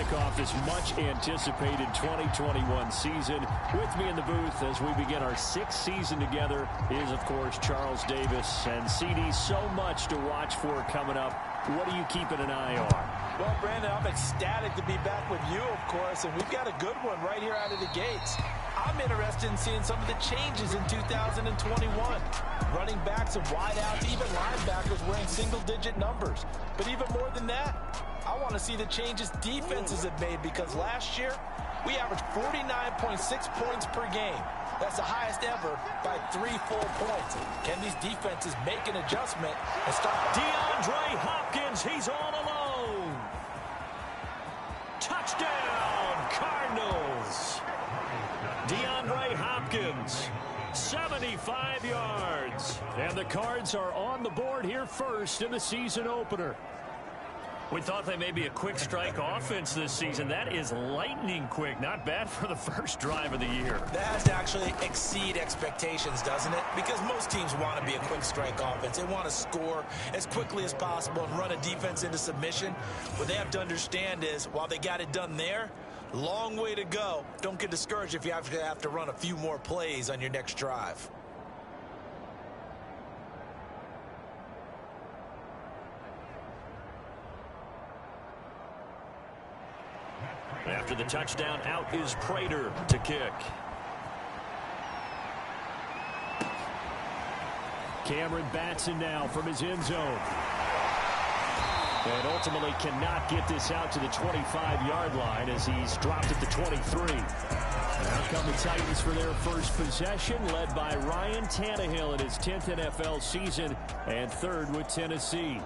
kick off this much-anticipated 2021 season. With me in the booth as we begin our sixth season together is, of course, Charles Davis. And, CD, so much to watch for coming up. What are you keeping an eye on? Well, Brandon, I'm ecstatic to be back with you, of course, and we've got a good one right here out of the gates. I'm interested in seeing some of the changes in 2021. Running backs and wideouts, even linebackers wearing single-digit numbers. But even more than that, I want to see the changes defenses have made, because last year we averaged 49.6 points per game. That's the highest ever by 3 full points. Can these defenses make an adjustment and start? DeAndre Hopkins, he's all alone. Touchdown, Cardinals. DeAndre Hopkins, 75 yards. And the Cards are on the board here first in the season opener. We thought they may be a quick strike offense this season. That is lightning quick. Not bad for the first drive of the year. That has to actually exceed expectations, doesn't it? Because most teams want to be a quick strike offense. They want to score as quickly as possible and run a defense into submission. What they have to understand is, while they got it done there, long way to go. Don't get discouraged if you have to run a few more plays on your next drive. After the touchdown, out is Prater to kick. Cameron Batson now from his end zone. And ultimately cannot get this out to the 25-yard line as he's dropped at the 23. Now come the Titans for their first possession, led by Ryan Tannehill in his 10th NFL season and third with Tennessee.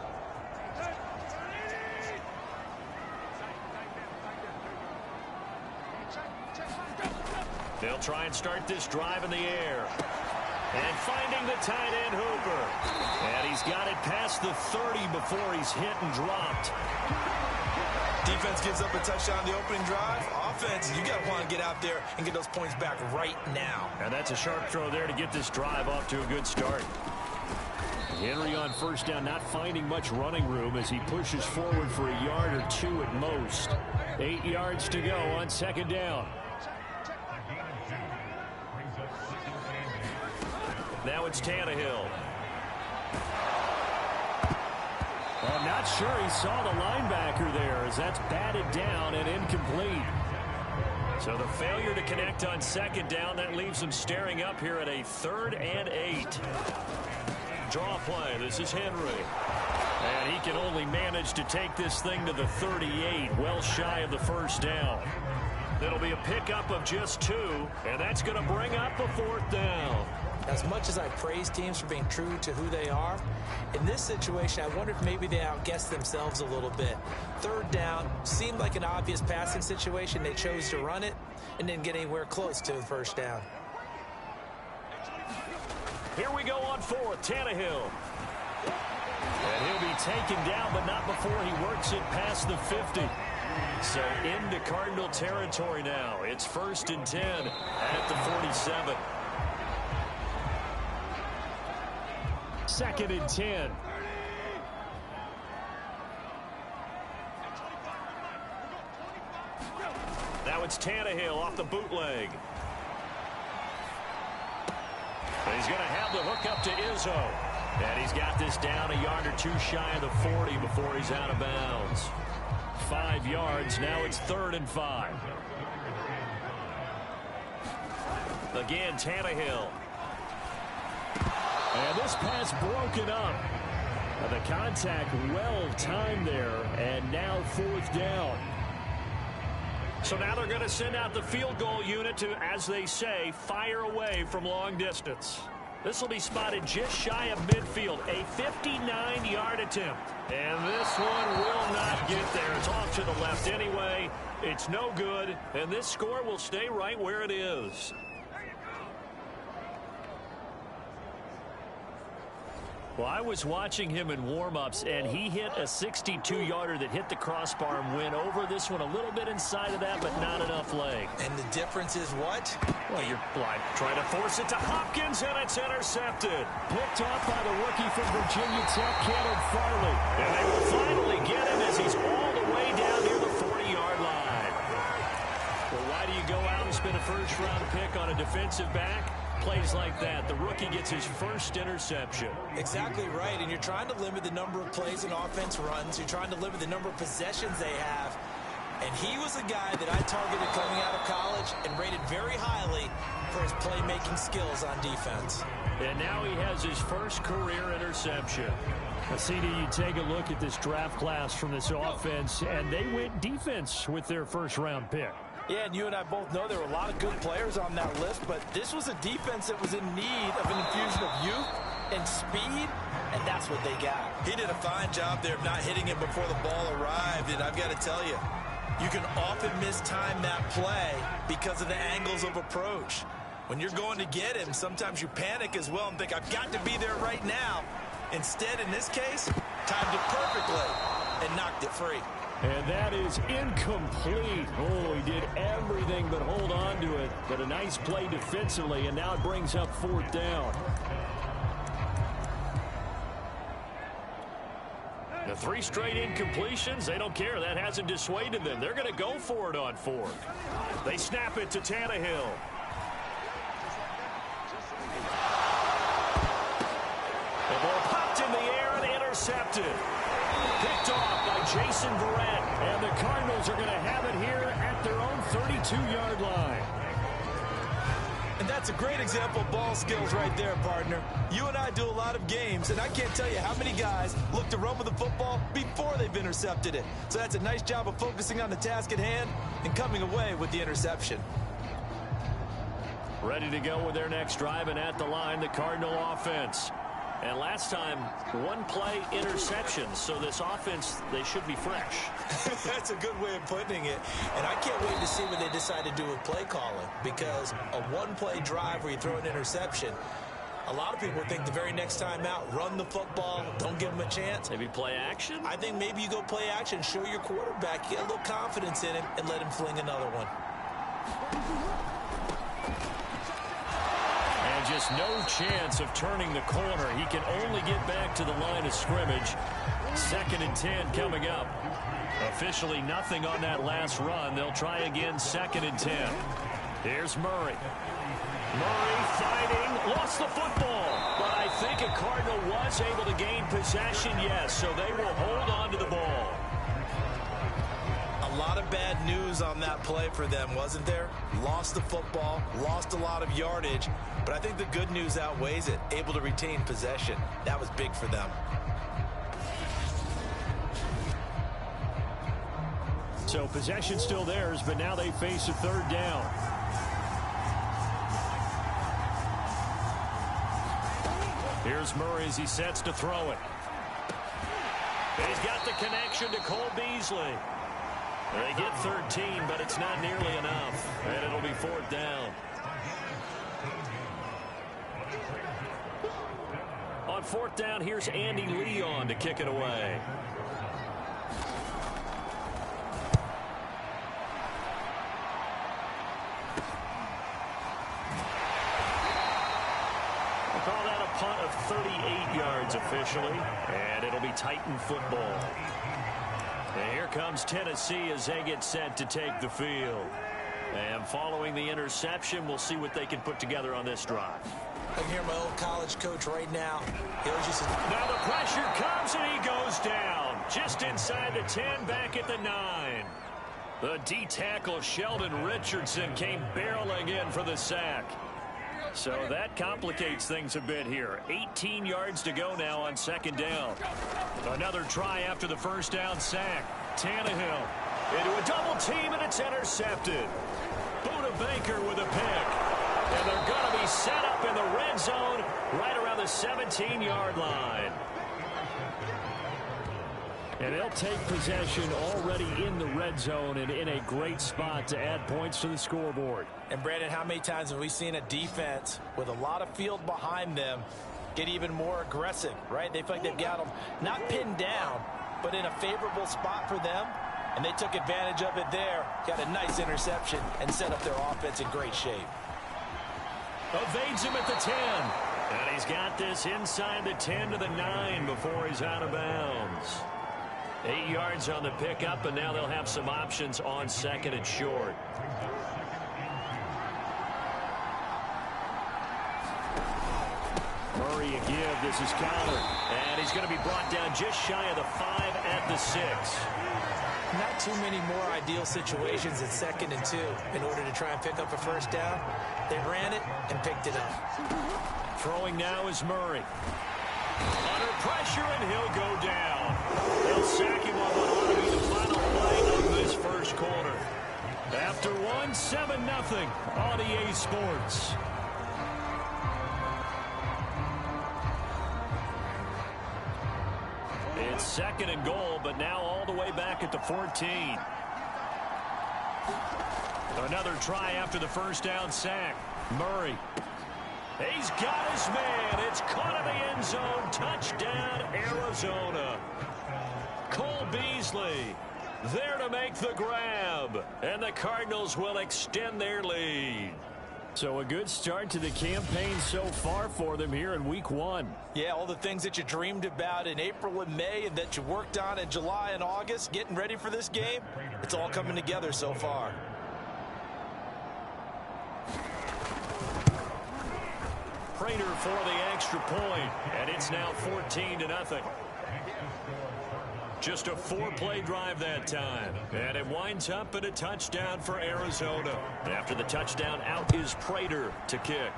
They'll try and start this drive in the air. And finding the tight end Hooper. And he's got it past the 30 before he's hit and dropped. Defense gives up a touchdown on the opening drive. Offense, you got to want to get out there and get those points back right now. And that's a sharp throw there to get this drive off to a good start. Henry on first down, not finding much running room as he pushes forward for a yard or two at most. 8 yards to go on second down. Now it's Tannehill. I'm not sure he saw the linebacker there as that's batted down and incomplete. So the failure to connect on second down, that leaves him staring up here at a 3rd and 8. Draw play. This is Henry. And he can only manage to take this thing to the 38, well shy of the first down. It'll be a pickup of just 2, and that's going to bring up a 4th down. As much as I praise teams for being true to who they are, in this situation, I wonder if maybe they outguessed themselves a little bit. 3rd down seemed like an obvious passing situation. They chose to run it and didn't get anywhere close to the first down. Here we go on 4th, Tannehill. And he'll be taken down, but not before he works it past the 50. So into Cardinal territory now. It's 1st and 10 at the 47. 2nd and 10. Now it's Tannehill off the bootleg. And he's going to have the hook up to Izzo. And he's got this down a yard or 2 shy of the 40 before he's out of bounds. 5 yards. Now it's 3rd and 5. Again, Tannehill. And this pass broken up. The contact well timed there, and now 4th down. So now they're going to send out the field goal unit to, as they say, fire away from long distance. This will be spotted just shy of midfield, a 59-yard attempt. And this one will not get there. It's off to the left anyway. It's no good, and this score will stay right where it is. Well, I was watching him in warm-ups, and he hit a 62-yarder that hit the crossbar and went over. This one a little bit inside of that, but not enough leg. And the difference is what? Well, you're trying to force it to Hopkins, and it's intercepted. Picked off by the rookie from Virginia Tech, Caleb Farley. And they will finally get him as he's all the way down near the 40-yard line. been a first-round pick on a defensive back. Plays like that, the rookie gets his first interception. Exactly right, and you're trying to limit the number of plays an offense runs. You're trying to limit the number of possessions they have. And he was a guy that I targeted coming out of college and rated very highly for his playmaking skills on defense. And now he has his first career interception. CD, you take a look at this draft class from this offense, and they went defense with their first-round pick. Yeah, and you and I both know there were a lot of good players on that list, but this was a defense that was in need of an infusion of youth and speed, and that's what they got. He did a fine job there of not hitting him before the ball arrived, and I've got to tell you, you can often mistime that play because of the angles of approach. When you're going to get him, sometimes you panic as well and think, I've got to be there right now. Instead, in this case, timed it perfectly and knocked it free. And that is incomplete. Oh, he did everything but hold on to it. But a nice play defensively, and now it brings up 4th down. The 3 straight incompletions, they don't care. That hasn't dissuaded them. They're going to go for it on 4th. They snap it to Tannehill. The ball popped in the air and intercepted. Picked off by Jason Verrett. And the Cardinals are going to have it here at their own 32-yard line. And that's a great example of ball skills right there, partner. You and I do a lot of games, and I can't tell you how many guys look to run with the football before they've intercepted it. So that's a nice job of focusing on the task at hand and coming away with the interception. Ready to go with their next drive, and at the line, the Cardinal offense. And last time, 1 play interceptions, so this offense, they should be fresh. That's a good way of putting it. And I can't wait to see what they decide to do with play calling, because a 1-play drive where you throw an interception, a lot of people think the very next time out, run the football, don't give them a chance. Maybe play action? I think maybe you go play action, show your quarterback, get a little confidence in him, and let him fling another one. Just no chance of turning the corner. He can only get back to the line of scrimmage. 2nd and 10 coming up. Officially nothing on that last run. They'll try again, 2nd and 10. Here's Murray. Murray fighting, lost the football. But I think a Cardinal was able to gain possession, yes, so they will hold on to the ball. A lot of bad news on that play for them, wasn't there? Lost the football, lost a lot of yardage, but I think the good news outweighs it. Able to retain possession. That was big for them. So possession still theirs, but now they face a 3rd down. Here's Murray as he sets to throw it. He's got the connection to Cole Beasley. They get 13, but it's not nearly enough, and it'll be 4th down. On 4th down, here's Andy Leon to kick it away. We'll call that a punt of 38 yards officially, and it'll be Titan football. And here comes Tennessee as they get set to take the field. And following the interception, we'll see what they can put together on this drive. I can hear my old college coach right now. Now the pressure comes and he goes down. Just inside the 10, back at the 9. The D-tackle Sheldon Richardson came barreling in for the sack. So that complicates things a bit here. 18 yards to go now on 2nd down. Another try after the 1st down sack. Tannehill into a double team, and it's intercepted. Buda Baker with a pick. And they're going to be set up in the red zone right around the 17-yard line. And they'll take possession already in the red zone and in a great spot to add points to the scoreboard. And, Brandon, how many times have we seen a defense with a lot of field behind them get even more aggressive, right? They feel like they've got them not pinned down, but in a favorable spot for them. And they took advantage of it there, got a nice interception, and set up their offense in great shape. Evades him at the 10. And he's got this inside the 10 to the 9 before he's out of bounds. 8 yards on the pickup, and now they'll have some options on 2nd and short. Murray a give. This is countered. And he's going to be brought down just shy of the 5 at the 6. Not too many more ideal situations at 2nd and 2 in order to try and pick up a first down. They ran it and picked it up. Throwing now is Murray. Under pressure, and he'll go down. They'll sack him on what ought to be the final play of this first quarter. After 7-0 on EA Sports. It's 2nd and goal, but now all the way back at the 14. Another try after the first down sack. Murray. He's got his man. It's caught in the end zone. Touchdown, Arizona. Cole Beasley there to make the grab. And the Cardinals will extend their lead. So a good start to the campaign so far for them here in week 1. Yeah, all the things that you dreamed about in April and May and that you worked on in July and August, getting ready for this game, it's all coming together so far. Prater for the extra point, and it's now 14-0. Just a 4-play drive that time, and it winds up in a touchdown for Arizona. After the touchdown, out is Prater to kick.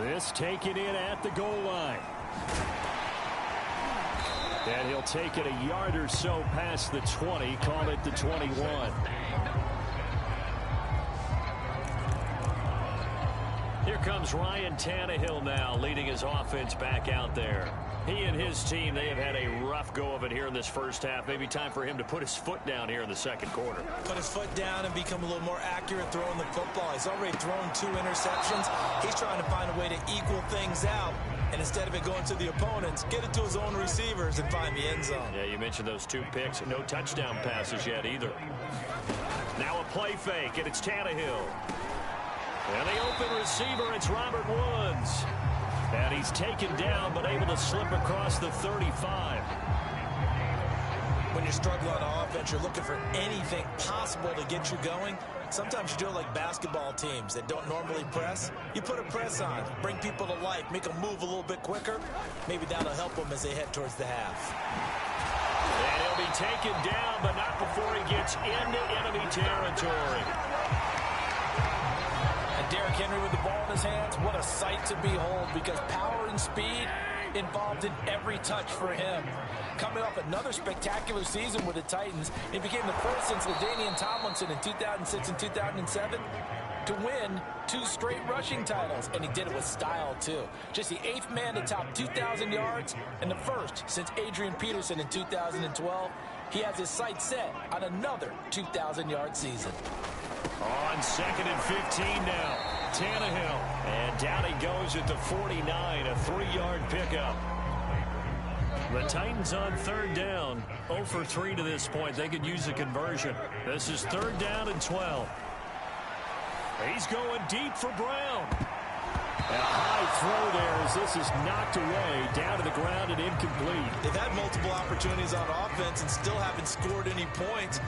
This taken in at the goal line. And he'll take it a yard or so past the 20, call it the 21. Here comes Ryan Tannehill now, leading his offense back out there. He and his team, they have had a rough go of it here in this first half. Maybe time for him to put his foot down here in the second quarter. Put his foot down and become a little more accurate throwing the football. He's already thrown 2 interceptions. He's trying to find a way to equal things out. And instead of it going to the opponents, get it to his own receivers and find the end zone. Yeah, you mentioned those 2 picks. No touchdown passes yet either. Now a play fake, and it's Tannehill. And the open receiver, it's Robert Woods. And he's taken down, but able to slip across the 35. When you're struggling on offense, you're looking for anything possible to get you going. Sometimes you do it like basketball teams that don't normally press. You put a press on, bring people to life, make them move a little bit quicker. Maybe that'll help them as they head towards the half. And he'll be taken down, but not before he gets into enemy territory. Derrick Henry with the ball in his hands, what a sight to behold, because power and speed involved in every touch for him. Coming off another spectacular season with the Titans, he became the first since LaDainian Tomlinson in 2006 and 2007 to win 2 straight rushing titles, and he did it with style too. Just the 8th man to top 2,000 yards and the first since Adrian Peterson in 2012. He has his sights set on another 2,000-yard season. On 2nd and 15 now. Tannehill. And down he goes at the 49. A 3-yard pickup. The Titans on 3rd down. 0 for 3 to this point. They could use a conversion. This is 3rd down and 12. He's going deep for Brown. And a high throw there as this is knocked away, down to the ground and incomplete. They've had multiple opportunities on offense and still haven't scored any points.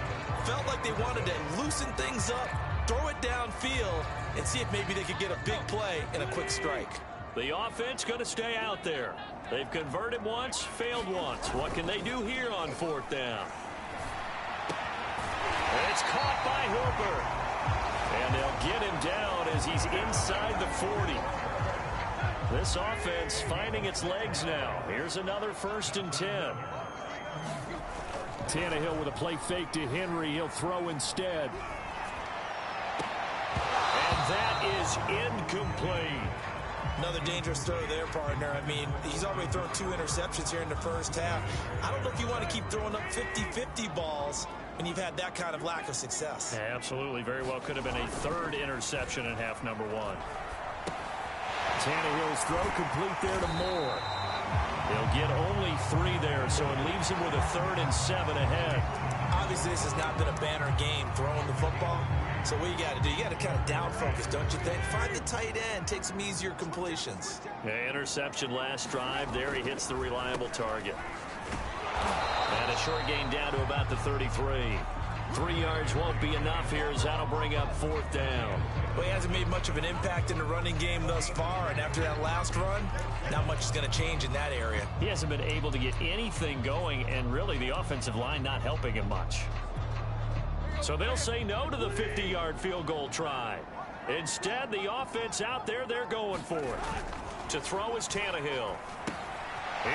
Felt like they wanted to loosen things up, throw it downfield, and see if maybe they could get a big play and a quick strike. The offense going to stay out there. They've converted once, failed once. What can they do here on 4th down? It's caught by Hooper. And they'll get him down as he's inside the 40. This offense finding its legs now. Here's another 1st and 10. Tannehill with a play fake to Henry. He'll throw instead. And that is incomplete. Another dangerous throw there, partner. I mean, he's already thrown 2 interceptions here in the first half. I don't know if you want to keep throwing up 50-50 balls when you've had that kind of lack of success. Yeah, absolutely. Very well could have been a 3rd interception in half number 1. Tannehill's throw complete there to Moore. They'll get only 3 there, so it leaves him with a 3rd and 7 ahead. Obviously, this has not been a banner game throwing the football. So what you got to do, you got to kind of down focus, don't you think? Find the tight end, take some easier completions. Yeah, interception last drive. There he hits the reliable target. And a short gain down to about the 33. 3 yards won't be enough here as that'll bring up 4th down. Well, he hasn't made much of an impact in the running game thus far, and after that last run, not much is going to change in that area. He hasn't been able to get anything going, and really the offensive line not helping him much. So they'll say no to the 50-yard field goal try. Instead, the offense out there, they're going for it. To throw is Tannehill.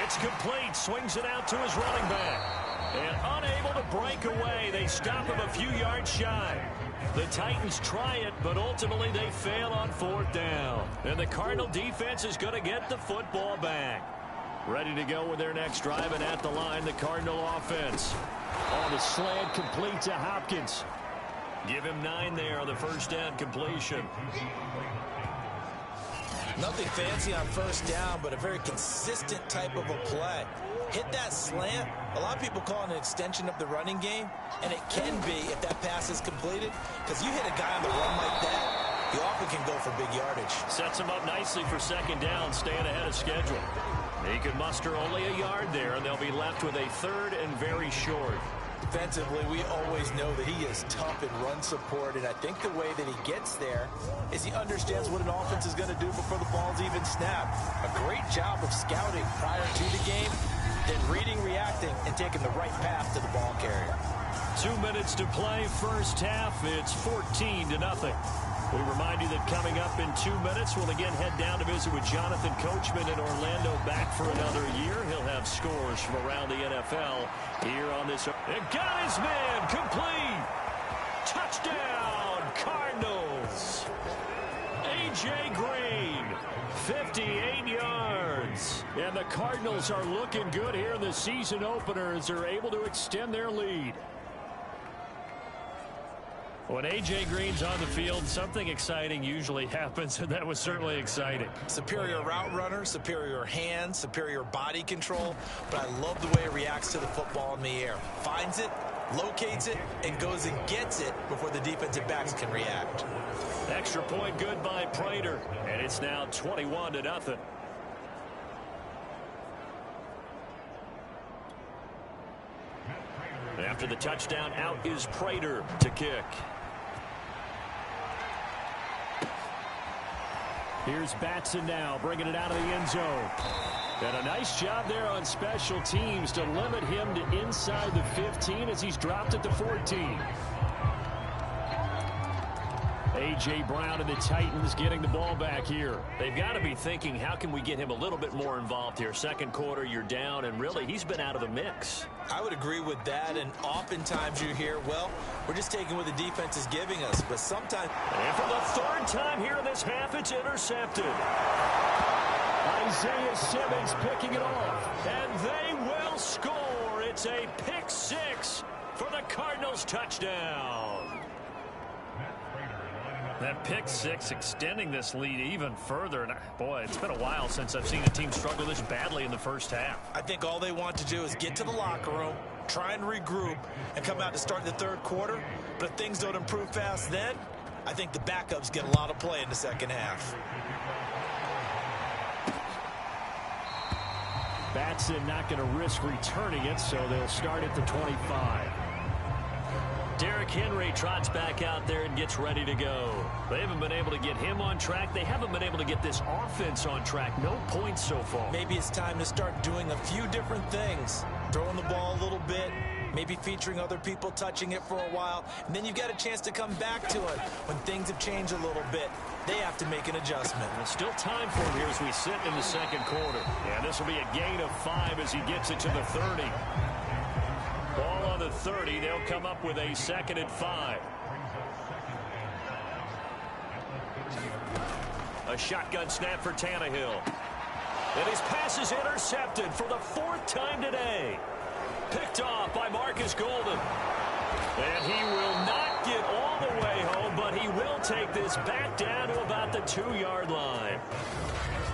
It's complete. Swings it out to his running back. And unable to break away. They stop him a few yards shy. The Titans try it, but ultimately they fail on 4th down. And the Cardinal defense is going to get the football back. Ready to go with their next drive, and at the line, the Cardinal offense. On the slant, complete to Hopkins. Give him 9 there on the first down completion. Nothing fancy on first down, but a very consistent type of a play. Hit that slant. A lot of people call it an extension of the running game, and it can be if that pass is completed, because you hit a guy on the run like that, he often can go for big yardage. Sets him up nicely for 2nd down, staying ahead of schedule. He can muster only a yard there, and they'll be left with a 3rd and very short. Defensively, we always know that he is tough in run support, and I think the way that he gets there is he understands what an offense is going to do before the ball's even snapped. A great job of scouting prior to the game, then reading, reacting, and taking the right path to the ball carrier. 2 minutes to play, first half. It's 14-0. We remind you that coming up in 2 minutes, we'll again head down to visit with Jonathan Coachman in Orlando, back for another year. He'll have scores from around the NFL here on this. And got his man, complete. Touchdown, Cardinals. A.J. Green, 58 yards. And the Cardinals are looking good here in the season opener as they're able to extend their lead. When A.J. Green's on the field, something exciting usually happens, and that was certainly exciting. Superior route runner, superior hands, superior body control, but I love the way he reacts to the football in the air. Finds it, locates it, and goes and gets it before the defensive backs can react. Extra point good by Prater, and it's now 21-0. After the touchdown, out is Prater to kick. Here's Batson now, bringing it out of the end zone. And a nice job there on special teams to limit him to inside the 15 as he's dropped at the 14. A.J. Brown and the Titans getting the ball back here. They've got to be thinking, how can we get him a little bit more involved here? Second quarter, you're down, and really, he's been out of the mix. I would agree with that, and oftentimes you hear, well, we're just taking what the defense is giving us, but sometimes... And for the 3rd time here in this half, it's intercepted. Isaiah Simmons picking it off, and they will score. It's a pick 6 for the Cardinals touchdown. That pick 6 extending this lead even further. And boy, it's been a while since I've seen a team struggle this badly in the first half. I think all they want to do is get to the locker room, try and regroup, and come out to start the 3rd quarter. But if things don't improve fast then, I think the backups get a lot of play in the 2nd half. Batson not going to risk returning it, so they'll start at the 25. Derrick Henry trots back out there and gets ready to go. They haven't been able to get him on track. They haven't been able to get this offense on track. No points so far. Maybe it's time to start doing a few different things. Throwing the ball a little bit, maybe featuring other people touching it for a while, and then you've got a chance to come back to it when things have changed a little bit. They have to make an adjustment. There's still time for him here as we sit in the 2nd quarter. Yeah, this will be a gain of 5 as he gets it to the 30. Ball on the 30. They'll come up with a 2nd and 5. A shotgun snap for Tannehill. And his pass is intercepted for the 4th time today. Picked off by Marcus Golden. And he will not get all the way home, but he will take this back down to about the 2-yard line.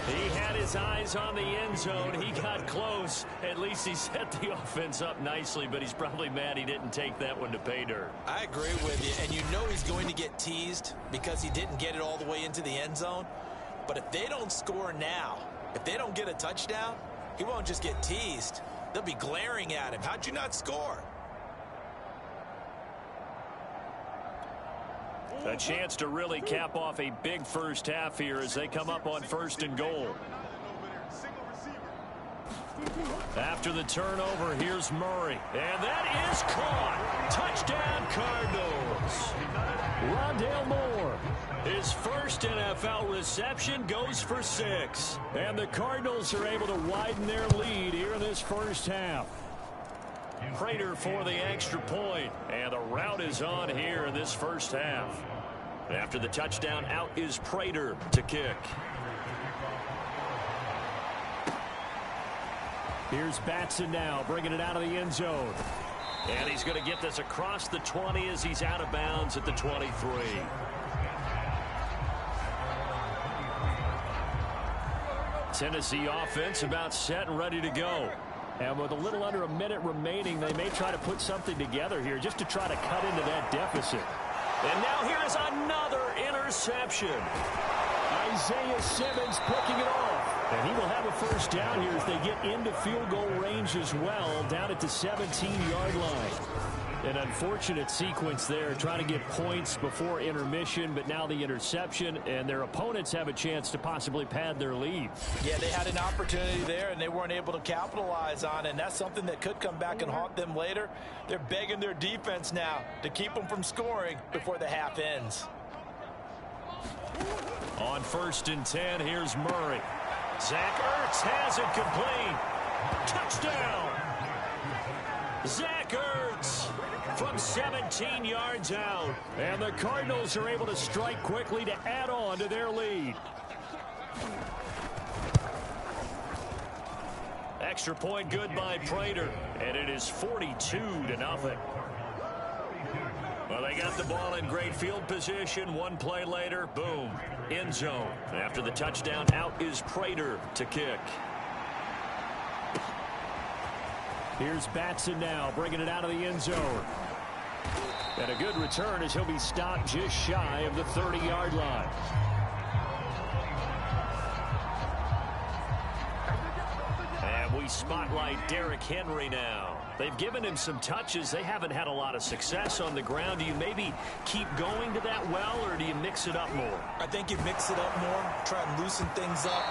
He had his eyes on the end zone. He got close. At least he set the offense up nicely, but he's probably mad he didn't take that one to pay dirt. I agree with you, and you know he's going to get teased because he didn't get it all the way into the end zone. But if they don't score now, if they don't get a touchdown, he won't just get teased. They'll be glaring at him. How'd you not score? A chance to really cap off a big first half here as they come up on 1st and goal. After the turnover, here's Murray. And that is caught. Touchdown, Cardinals. Rondale Moore. His first NFL reception goes for 6. And the Cardinals are able to widen their lead here in this first half. Prater for the extra point. And the route is on here in this first half. After the touchdown, out is Prater to kick. Here's Batson now, bringing it out of the end zone. And he's going to get this across the 20 as he's out of bounds at the 23. Tennessee offense about set and ready to go. And with a little under a minute remaining, they may try to put something together here just to try to cut into that deficit. And now here is another interception. Isaiah Simmons picking it off. And he will have a first down here as they get into field goal range as well, down at the 17-yard line. An unfortunate sequence there, trying to get points before intermission, but now the interception, and their opponents have a chance to possibly pad their lead. Yeah, they had an opportunity there, and they weren't able to capitalize on it, and that's something that could come back and haunt them later. They're begging their defense now to keep them from scoring before the half ends. On 1st and 10, here's Murray. Zach Ertz has it complete. Touchdown! Zach Ertz from 17 yards out. And the Cardinals are able to strike quickly to add on to their lead. Extra point good by Prater. And it is 42-0. Well, they got the ball in great field position. One play later, boom, end zone. After the touchdown, out is Prater to kick. Here's Batson now, bringing it out of the end zone. And a good return as he'll be stopped just shy of the 30-yard line. And we spotlight Derrick Henry now. They've given him some touches. They haven't had a lot of success on the ground. Do you maybe keep going to that well, or do you mix it up more? I think you mix it up more, try and loosen things up.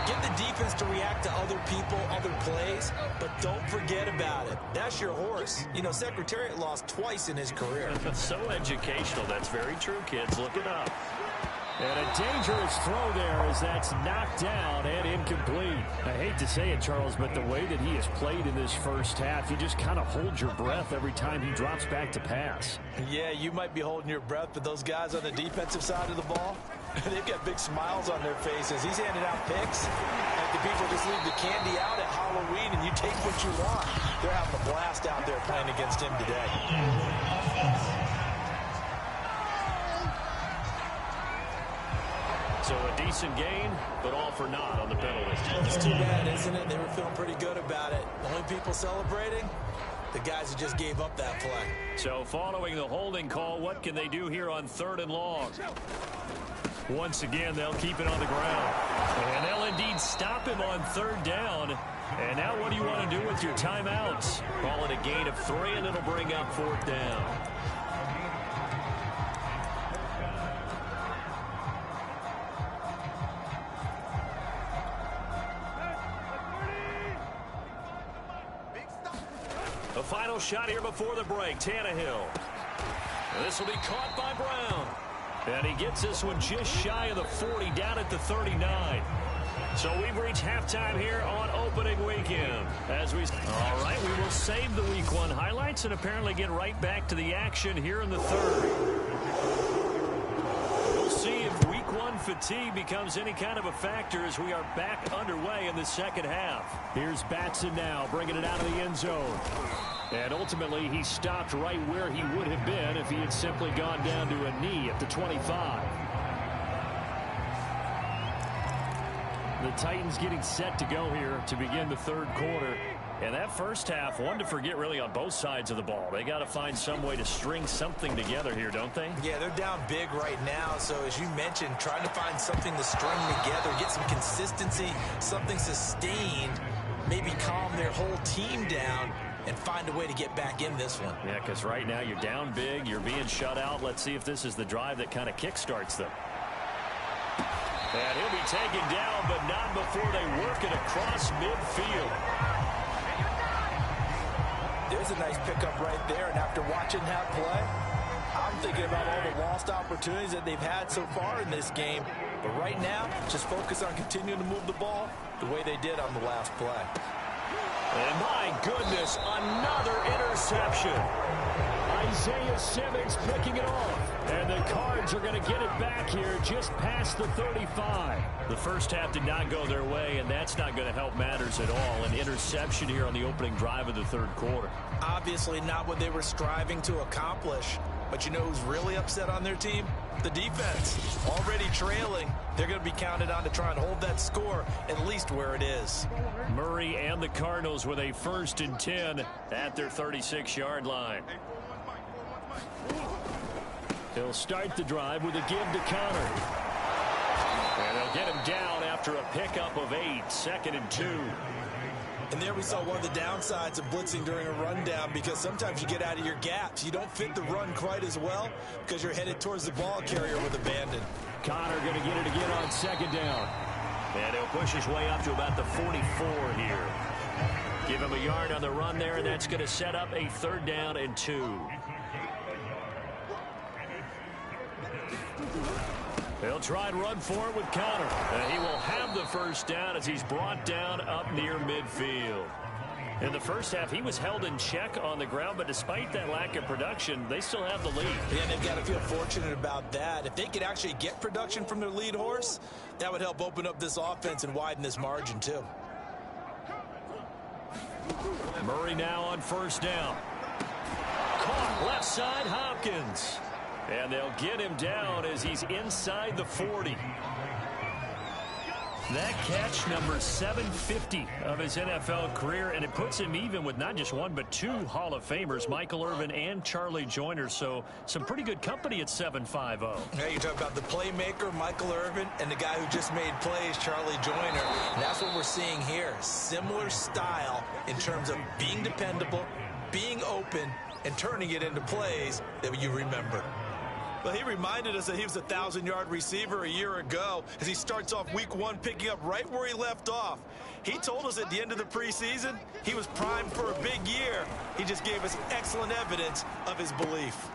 Get the defense to react to other people, other plays, but don't forget about it. That's your horse. You know, Secretariat lost twice in his career. So educational. That's very true, kids. Look it up. And a dangerous throw there as that's knocked down and incomplete. I hate to say it, Charles, but the way that he has played in this first half, you just kind of hold your breath every time he drops back to pass. Yeah, you might be holding your breath, but those guys on the defensive side of the ball, they've got big smiles on their faces. He's handing out picks. Like the people just leave the candy out at Halloween and you take what you want. They're having a blast out there playing against him today. So a decent gain, but all for naught on the penalty. It's too bad, isn't it? They were feeling pretty good about it. The only people celebrating, the guys who just gave up that play. So following the holding call, what can they do here on 3rd and long? Once again, they'll keep it on the ground. And they'll indeed stop him on 3rd down. And now what do you want to do with your timeouts? Call it a gain of 3, and it'll bring up 4th down. A final shot here before the break. Tannehill. This will be caught by Brown. And he gets this one just shy of the 40, down at the 39. So we've reached halftime here on opening weekend. All right, we will save the Week 1 highlights and apparently get right back to the action here in the 3rd. We'll see if Week 1 fatigue becomes any kind of a factor as we are back underway in the second half. Here's Batson now, bringing it out of the end zone. And ultimately, he stopped right where he would have been if he had simply gone down to a knee at the 25. The Titans getting set to go here to begin the 3rd quarter. And that first half, one to forget really on both sides of the ball. They got to find some way to string something together here, don't they? Yeah, they're down big right now. So as you mentioned, trying to find something to string together, get some consistency, something sustained, maybe calm their whole team down and find a way to get back in this one. Yeah, because right now you're down big. You're being shut out. Let's see if this is the drive that kind of kickstarts them. And he'll be taken down, but not before they work it across midfield. There's a nice pickup right there, and after watching that play, I'm thinking about all the lost opportunities that they've had so far in this game. But right now, just focus on continuing to move the ball the way they did on the last play. And my goodness, another interception. Isaiah Simmons picking it off. And the Cards are going to get it back here just past the 35. The first half did not go their way, and that's not going to help matters at all. An interception here on the opening drive of the third quarter. Obviously not what they were striving to accomplish. But you know who's really upset on their team? The defense. Already trailing. They're going to be counted on to try and hold that score at least where it is. Murray and the Cardinals with a 1st and 10 at their 36-yard line. He'll start the drive with a give to Connor. And they'll get him down after a pickup of 8, 2nd and 2. And there we saw one of the downsides of blitzing during a rundown, because sometimes you get out of your gaps. You don't fit the run quite as well because you're headed towards the ball carrier with abandon. Connor going to get it again on 2nd down. And he'll push his way up to about the 44 here. Give him a yard on the run there, and that's going to set up a 3rd down and 2. They'll try and run for it with Connor. And he will have the 1st down as he's brought down up near midfield. In the first half, he was held in check on the ground, but despite that lack of production, they still have the lead. Yeah, and they've got to feel fortunate about that. If they could actually get production from their lead horse, that would help open up this offense and widen this margin too. Murray now on 1st down. Caught left side, Hopkins. And they'll get him down as he's inside the 40. That catch, number 750 of his NFL career, and it puts him even with not just one but 2 Hall of Famers, Michael Irvin and Charlie Joyner. So some pretty good company at 750. Yeah, you talk about the playmaker, Michael Irvin, and the guy who just made plays, Charlie Joyner. And that's what we're seeing here. Similar style in terms of being dependable, being open, and turning it into plays that you remember. Well, he reminded us that he was a 1,000-yard receiver a year ago as he starts off week 1 picking up right where he left off. He told us at the end of the preseason he was primed for a big year. He just gave us excellent evidence of his belief.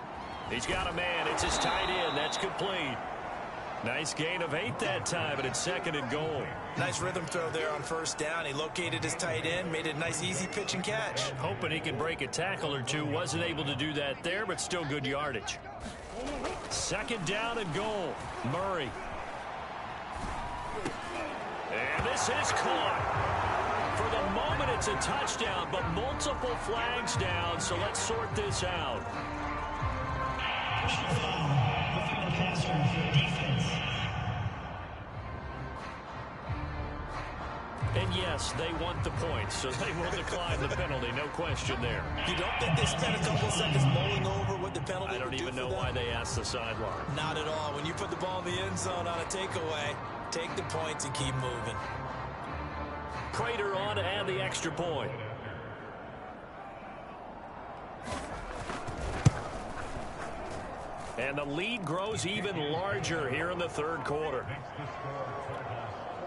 He's got a man. It's his tight end. That's complete. Nice gain of 8 that time, but it's 2nd and goal. Nice rhythm throw there on 1st down. He located his tight end, made a nice easy pitch and catch. Hoping he can break a tackle or two. Wasn't able to do that there, but still good yardage. 2nd down and goal. Murray. And this is caught. For the moment, it's a touchdown, but multiple flags down, so let's sort this out. And yes, they want the points, so they will decline the penalty, no question there. You don't think they spent a couple of seconds mulling over what the penalty I don't even know why they asked the sideline. Not at all. When you put the ball in the end zone on a takeaway, take the points and keep moving. Prater on to add the extra point. And the lead grows even larger here in the 3rd quarter.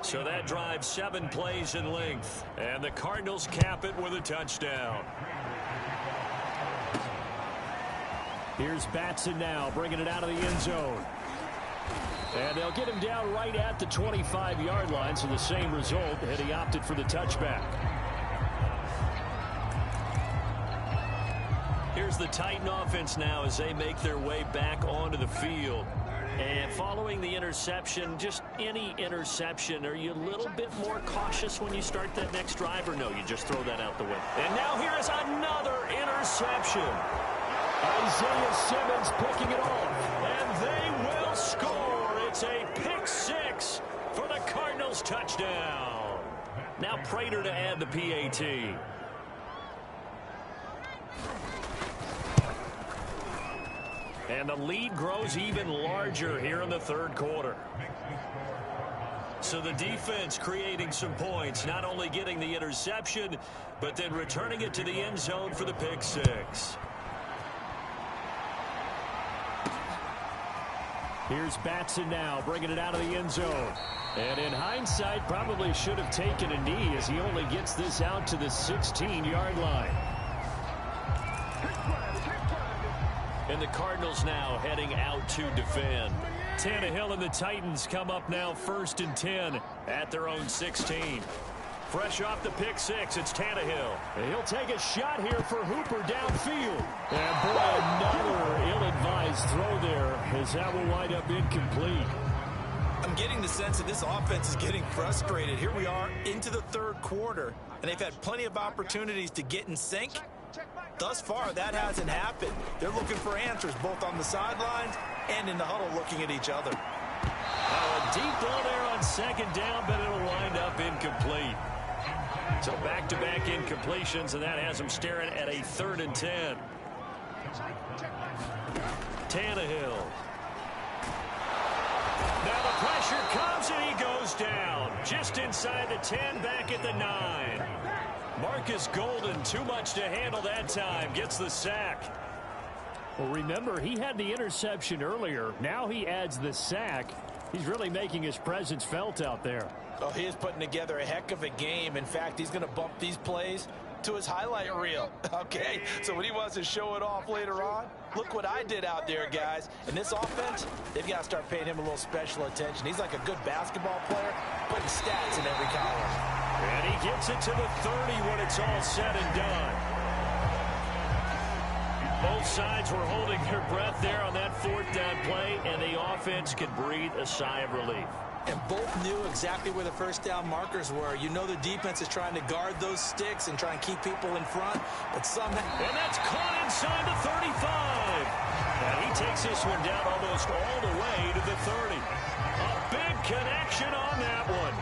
So that drives 7 plays in length. And the Cardinals cap it with a touchdown. Here's Batson now, bringing it out of the end zone. And they'll get him down right at the 25-yard line, so the same result, and he opted for the touchback. Here's the Titan offense now as they make their way back onto the field. And following the interception, just any interception, are you a little bit more cautious when you start that next drive, or no, you just throw that out the window? And now here is another interception. Isaiah Simmons picking it off, and they will score. It's a pick 6 for the Cardinals touchdown. Now Prater to add the PAT. And the lead grows even larger here in the 3rd quarter. So the defense creating some points, not only getting the interception, but then returning it to the end zone for the pick six. Here's Batson now, bringing it out of the end zone. And in hindsight, probably should have taken a knee as he only gets this out to the 16-yard line. And the Cardinals now heading out to defend. Tannehill and the Titans come up now 1st and 10 at their own 16. Fresh off the pick six, it's Tannehill. And he'll take a shot here for Hooper downfield. And boy, another ill-advised throw there as that will wind up incomplete. I'm getting the sense that this offense is getting frustrated. Here we are into the 3rd quarter, and they've had plenty of opportunities to get in sync. Thus far, that hasn't happened. They're looking for answers both on the sidelines and in the huddle looking at each other. A deep ball there on 2nd down, but it'll wind up incomplete. So back-to-back incompletions, and that has them staring at a 3rd and 10. Tannehill. Now the pressure comes, and he goes down. Just inside the 10, back at the 9. Marcus Golden, too much to handle that time, gets the sack. Well, remember, he had the interception earlier. Now he adds the sack. He's really making his presence felt out there. Oh, he is putting together a heck of a game. In fact, he's going to bump these plays to his highlight reel. Okay, so when he wants to show it off later on, look what I did out there, guys. And this offense, they've got to start paying him a little special attention. He's like a good basketball player, putting stats in every column. And he gets it to the 30 when it's all said and done. Both sides were holding their breath there on that 4th down play, and the offense could breathe a sigh of relief. And both knew exactly where the 1st down markers were. You know the defense is trying to guard those sticks and try and keep people in front, but somehow... And that's caught inside the 35. And he takes this one down almost all the way to the 30. A big connection on that one.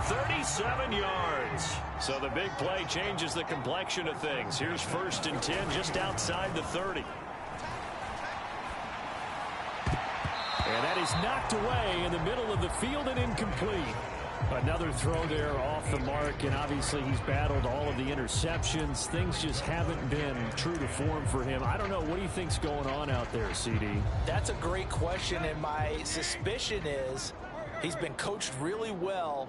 37 yards. So the big play changes the complexion of things. Here's 1st and 10 just outside the 30. And that is knocked away in the middle of the field and incomplete. Another throw there off the mark, and obviously he's battled all of the interceptions. Things just haven't been true to form for him. I don't know. What do you think's going on out there, CD? That's a great question, and my suspicion is he's been coached really well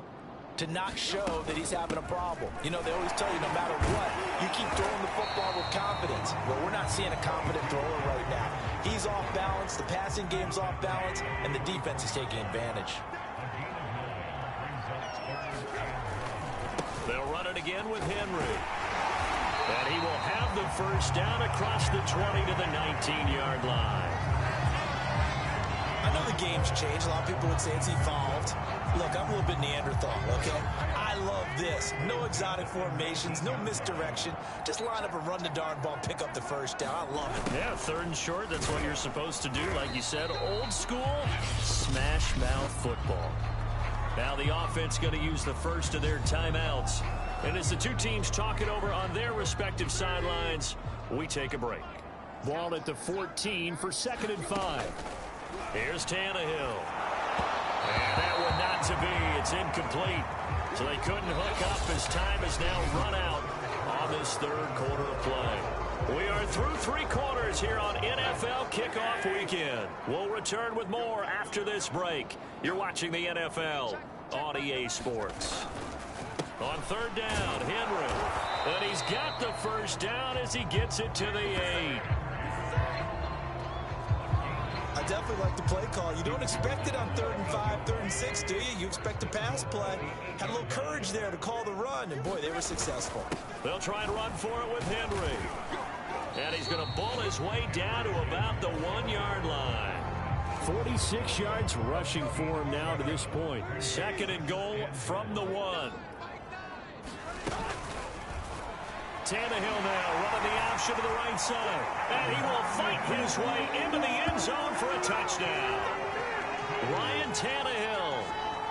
to not show that he's having a problem. You know, they always tell you no matter what, you keep throwing the football with confidence. Well, we're not seeing a confident thrower right now. He's off balance, the passing game's off balance, and the defense is taking advantage. They'll run it again with Henry. And he will have the 1st down across the 20 to the 19-yard line. I know the game's changed. A lot of people would say it's evolved. Look, I'm a little bit Neanderthal, okay? I love this. No exotic formations, no misdirection. Just line up and run the darn ball, pick up the 1st down. I love it. Yeah, 3rd and short, that's what you're supposed to do. Like you said, old school, smash mouth football. Now the offense going to use the first of their timeouts. And as the two teams talk it over on their respective sidelines, we take a break. Ball at the 14 for 2nd and 5. Here's Tannehill. And that one not to be. It's incomplete. So they couldn't hook up as time is now run out on this 3rd quarter of play. We are through 3 quarters here on NFL Kickoff Weekend. We'll return with more after this break. You're watching the NFL on EA Sports. On 3rd down, Henry. And he's got the 1st down as he gets it to the 8. I definitely like the play call. You don't expect it on 3rd and 5, 3rd and 6, do you? You expect a pass play. Had a little courage there to call the run, and boy, they were successful. They'll try and run for it with Henry. And he's going to ball his way down to about the 1-yard line. 46 yards rushing for him now to this point. 2nd and goal from the 1. Tannehill now running the option to the right side. And he will fight his way into the end zone for a touchdown. Ryan Tannehill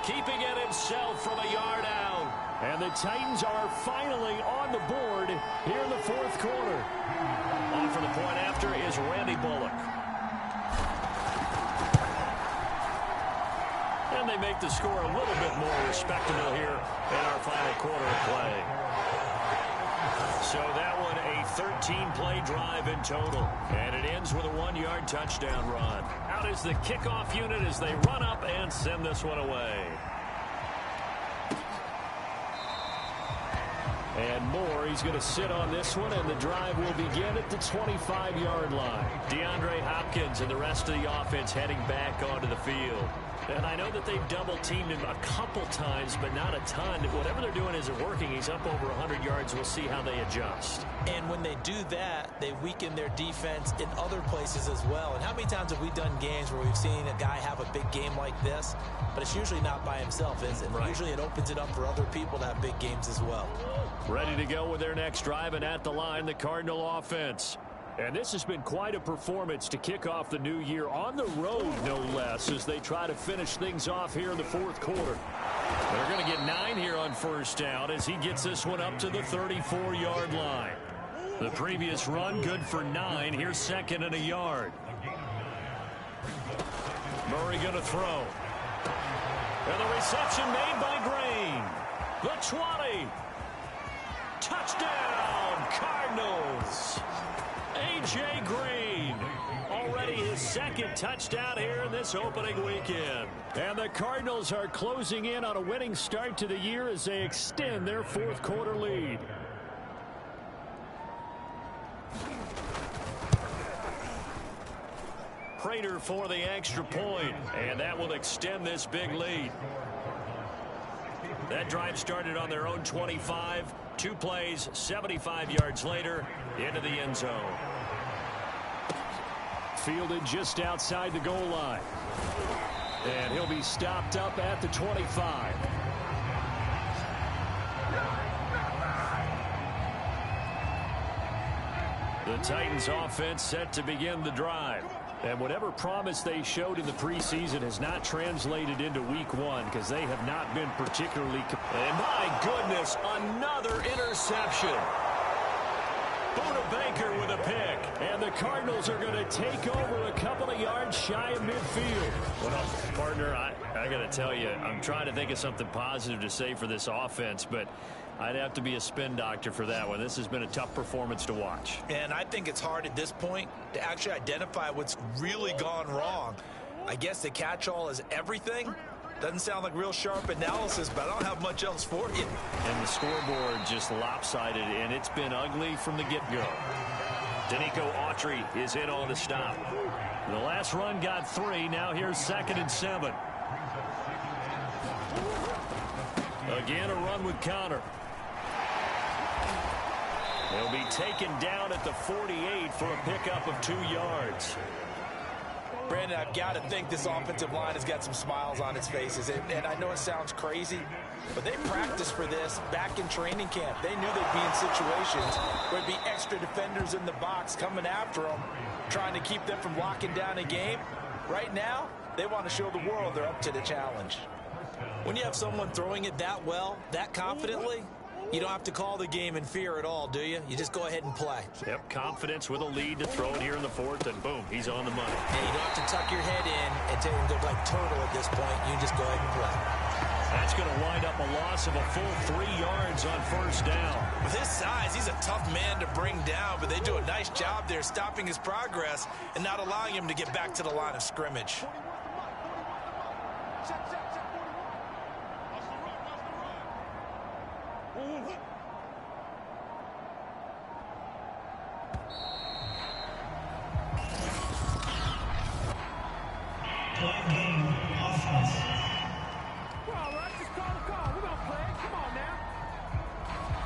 keeping it himself from a yard out. And the Titans are finally on the board here in the 4th quarter. On for the point after is Randy Bullock. And they make the score a little bit more respectable here in our final quarter of play. So that one a 13-play drive in total. And it ends with a 1-yard touchdown run. Out is the kickoff unit as they run up and send this one away. And Moore, he's going to sit on this one, and the drive will begin at the 25-yard line. DeAndre Hopkins and the rest of the offense heading back onto the field. And I know that they've double-teamed him a couple times, but not a ton. Whatever they're doing isn't working. He's up over 100 yards. We'll see how they adjust. And when they do that, they weaken their defense in other places as well. And how many times have we done games where we've seen a guy have a big game like this? But it's usually not by himself, is it? Right. Usually it opens it up for other people to have big games as well. Ready to go with their next drive, and at the line, the Cardinal offense. And this has been quite a performance to kick off the new year on the road, no less, as they try to finish things off here in the fourth quarter. They're going to get 9 here on first down as he gets this one up to the 34-yard line. The previous run good for 9. Here's second and a yard. Murray going to throw. And the reception made by Green. The 20. Touchdown, Cardinals. A.J. Green, already his second touchdown here in this opening weekend. And the Cardinals are closing in on a winning start to the year as they extend their fourth quarter lead. Prater for the extra point, and that will extend this big lead. That drive started on their own 25. 2 plays, 75 yards later, into the end zone. Fielded just outside the goal line. And he'll be stopped up at the 25. The Titans offense set to begin the drive. And whatever promise they showed in the preseason has not translated into week 1 because they have not been particularly... And my goodness, another interception. Buda Baker with a pick. And the Cardinals are going to take over a couple of yards shy of midfield. Well, partner, I got to tell you, I'm trying to think of something positive to say for this offense, but I'd have to be a spin doctor for that one. This has been a tough performance to watch. And I think it's hard at this point to actually identify what's really gone wrong. I guess the catch-all is everything. Doesn't sound like real sharp analysis, but I don't have much else for you. And the scoreboard just lopsided, and it's been ugly from the get-go. Danico Autry is in on the stop. The last run got 3. Now here's 2nd and 7. Again, a run with Connor. He'll be taken down at the 48 for a pickup of 2 yards. Brandon, I've got to think this offensive line has got some smiles on its faces. And I know it sounds crazy, but they practiced for this back in training camp. They knew they'd be in situations where there'd be extra defenders in the box coming after them, trying to keep them from locking down a game. Right now, they want to show the world they're up to the challenge. When you have someone throwing it that well, that confidently, you don't have to call the game in fear at all, do you? You just go ahead and play. Yep, confidence with a lead to throw it here in the 4th, and boom, he's on the money. And you don't have to tuck your head in and tell him to look like turtle at this point. You just go ahead and play. That's going to wind up a loss of a full 3 yards on first down. With his size, he's a tough man to bring down, but they do a nice job there stopping his progress and not allowing him to get back to the line of scrimmage.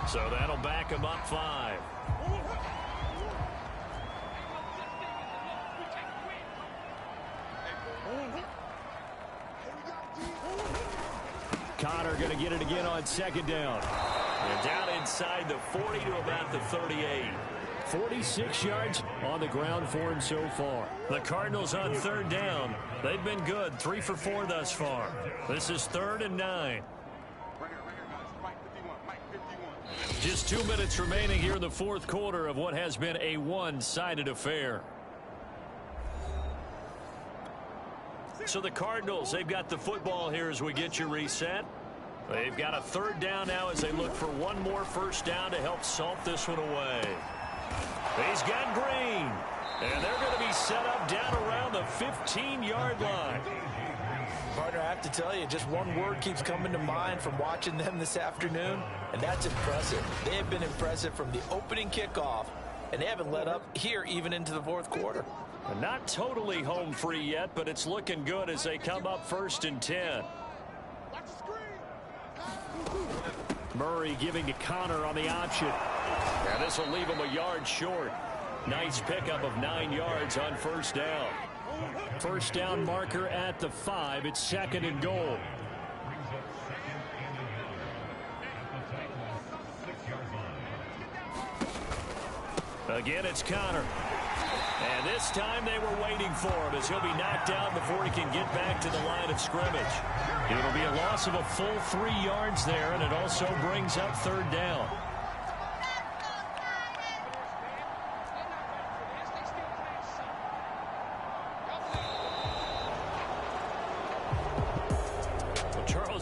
So that'll back him up 5. Connor going to get it again on 2nd down. And down inside the 40 to about the 38. 46 yards on the ground for him so far. The Cardinals on 3rd down. They've been good. 3 for 4 thus far. This is 3rd and 9. Just 2 minutes remaining here in the 4th quarter of what has been a one-sided affair. So the Cardinals, they've got the football here as we get you reset. They've got a third down now as they look for one more first down to help salt this one away. He's got Green. And they're going to be set up down around the 15-yard line. Partner, I have to tell you, just one word keeps coming to mind from watching them this afternoon, and that's impressive. They have been impressive from the opening kickoff, and they haven't let up here even into the fourth quarter. And not totally home free yet, but it's looking good as they come up 1st and 10. Murray giving to Connor on the option. And this will leave him a yard short. Nice pickup of 9 yards on first down. First down marker at the 5. It's 2nd and goal. Again, it's Connor. And this time they were waiting for him as he'll be knocked down before he can get back to the line of scrimmage. It'll be a loss of a full 3 yards there, and it also brings up 3rd down.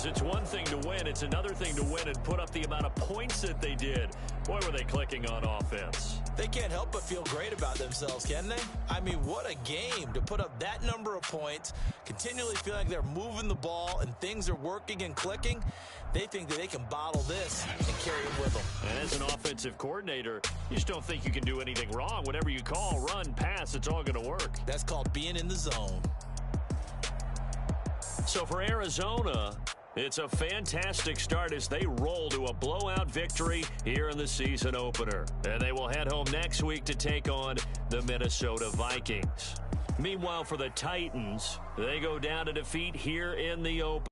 It's one thing to win. It's another thing to win and put up the amount of points that they did. Boy, were they clicking on offense. They can't help but feel great about themselves, can they? I mean, what a game to put up that number of points, continually feel like they're moving the ball and things are working and clicking. They think that they can bottle this and carry it with them. And as an offensive coordinator, you just don't think you can do anything wrong. Whatever you call, run, pass, it's all going to work. That's called being in the zone. So for Arizona, it's a fantastic start as they roll to a blowout victory here in the season opener. And they will head home next week to take on the Minnesota Vikings. Meanwhile, for the Titans, they go down to defeat here in the opener.